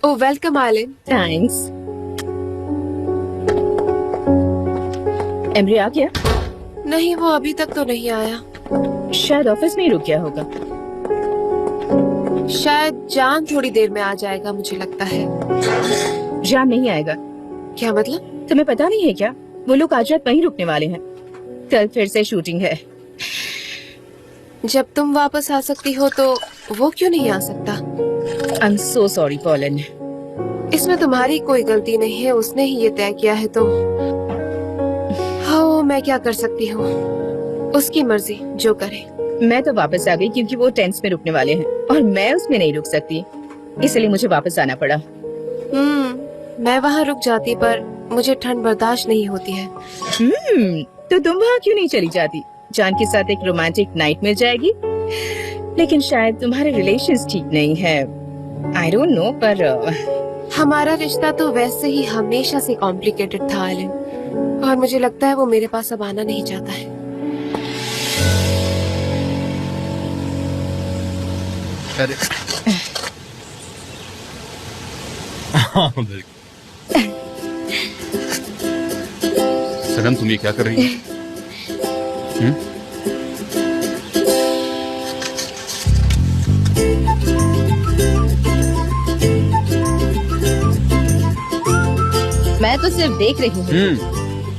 ओह welcome आलिन। Thanks. Emery आ गया? नहीं, वो अभी तक तो नहीं आया। शायद ऑफिस में ही रुक गया होगा। शायद जान थोड़ी देर में आ जाएगा, मुझे लगता है। जान नहीं आएगा। क्या मतलब? तुम्हें पता नहीं है क्या? वो लोग आज रात वहीं रुकने वाले हैं। कल फिर से शूटिंग है। जब तुम वापस आ सकती हो तो वो क्यों नहीं आ सकता? I am so sorry pollen. इसमें तुम्हारी कोई गलती नहीं है, उसने ही ये तय किया है तो हाँ, मैं क्या कर सकती हूँ। उसकी मर्जी, जो करे। मैं तो वापस आ गई क्योंकि वो टेंट्स में रुकने वाले हैं और मैं उसमें नहीं रुक सकती, इसलिए मुझे वापस आना पड़ा। मैं वहाँ रुक जाती पर मुझे ठंड बर्दाश्त नहीं होती है। तो तुम वहाँ क्यों नहीं चली जाती? जान के साथ एक रोमांटिक नाइट मिल जाएगी। लेकिन शायद तुम्हारे रिलेशंस ठीक नहीं है। आई डोंट नो, पर हमारा रिश्ता तो वैसे ही हमेशा से कॉम्प्लिकेटेड था आलिन, और मुझे लगता है वो मेरे पास अब आना नहीं चाहता है। अरे सनम, तुम ये क्या कर रही हो? मैं तो सिर्फ देख रही हूँ।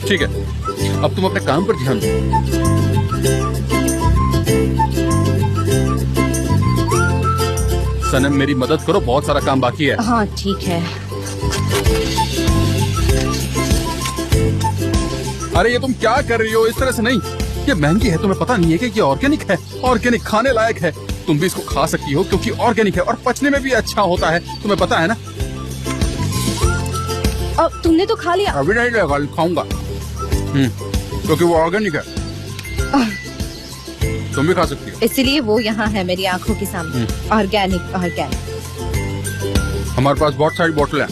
ठीक है, अब तुम अपने काम पर ध्यान दो। सनम, मेरी मदद करो, बहुत सारा काम बाकी है। हाँ ठीक है। अरे ये तुम क्या कर रही हो? इस तरह से नहीं, ये महंगी है, तुम्हें पता नहीं है कि ये ऑर्गेनिक है। ऑर्गेनिक खाने लायक है, तुम भी इसको खा सकती हो क्योंकि ऑर्गेनिक है और पचने में भी अच्छा होता है, तुम्हें पता है ना? अब तुमने तो खा लिया। अभी नहीं लेगा, खाऊंगा क्योंकि वो ऑर्गेनिक है। तुम भी खा सकती हो। इसलिए वो यहाँ है मेरी आंखों के सामने। Organic organic. हमारे पास बहुत सारी बोतलें हैं।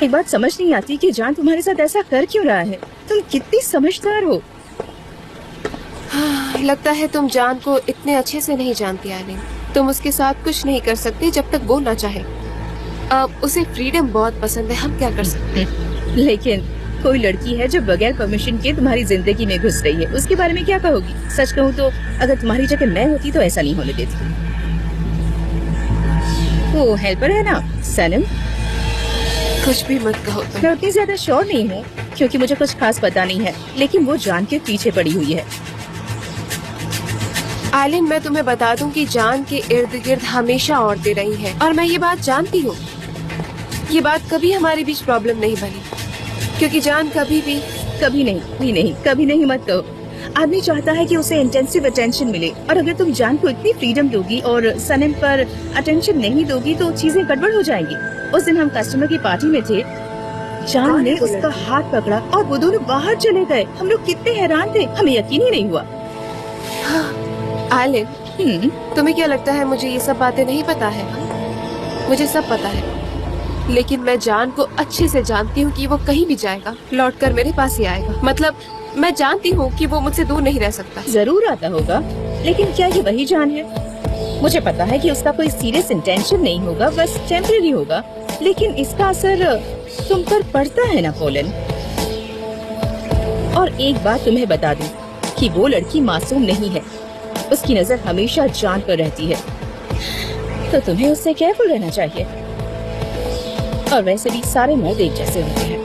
एक बात समझ नहीं आती कि जान तुम्हारे साथ ऐसा कर क्यों रहा है। तुम कितनी समझदार हो। लगता है तुम जान को इतने अच्छे से नहीं जानती आलिन। तुम उसके साथ कुछ नहीं कर सकते जब तक वो ना चाहे। अब उसे फ्रीडम बहुत पसंद है, हम क्या कर सकते हैं? लेकिन कोई लड़की है जो बगैर परमिशन के तुम्हारी जिंदगी में घुस रही है, उसके बारे में क्या कहोगी? सच कहूँ तो अगर तुम्हारी जगह मैं होती तो ऐसा नहीं होने देती। वो हेल्पर है ना सनम? कुछ भी मत कहो तुम। मैं उतनी ज्यादा श्योर नहीं हूँ क्योंकि मुझे कुछ खास पता नहीं है, लेकिन वो जान के पीछे पड़ी हुई है। आलिन, मैं तुम्हें बता दूं कि जान के इर्द गिर्द हमेशा औरतें रही हैं और मैं ये बात जानती हूँ। ये बात कभी हमारे बीच प्रॉब्लम नहीं बनी क्योंकि जान कभी नहीं मत कहो। आदमी चाहता है कि उसे इंटेंसिव अटेंशन मिले, और अगर तुम जान को इतनी फ्रीडम दोगी और सनम पर अटेंशन नहीं दोगी तो चीजें गड़बड़ हो जाएंगी। उस दिन हम कस्टमर की पार्टी में थे, जान ने उसका हाथ पकड़ा और वो दोनों बाहर चले गए। हम लोग कितने हैरान थे, हमें यकीन ही नहीं हुआ। आलिन, तुम्हें क्या लगता है मुझे ये सब बातें नहीं पता है? मुझे सब पता है, लेकिन मैं जान को अच्छे से जानती हूँ कि वो कहीं भी जाएगा, लौटकर मेरे पास ही आएगा। मतलब मैं जानती हूँ कि वो मुझसे दूर नहीं रह सकता। जरूर आता होगा, लेकिन क्या ये वही जान है? मुझे पता है कि उसका कोई सीरियस इंटेंशन नहीं होगा, बस टेम्परेरी होगा, लेकिन इसका असर तुम पर पड़ता है ना पोलन। और एक बात तुम्हें बता दूं कि वो लड़की मासूम नहीं है, उसकी नजर हमेशा जान पर रहती है, तो तुम्हें उससे केयरफुल रहना चाहिए। और वैसे भी सारे मर्द एक जैसे होते हैं।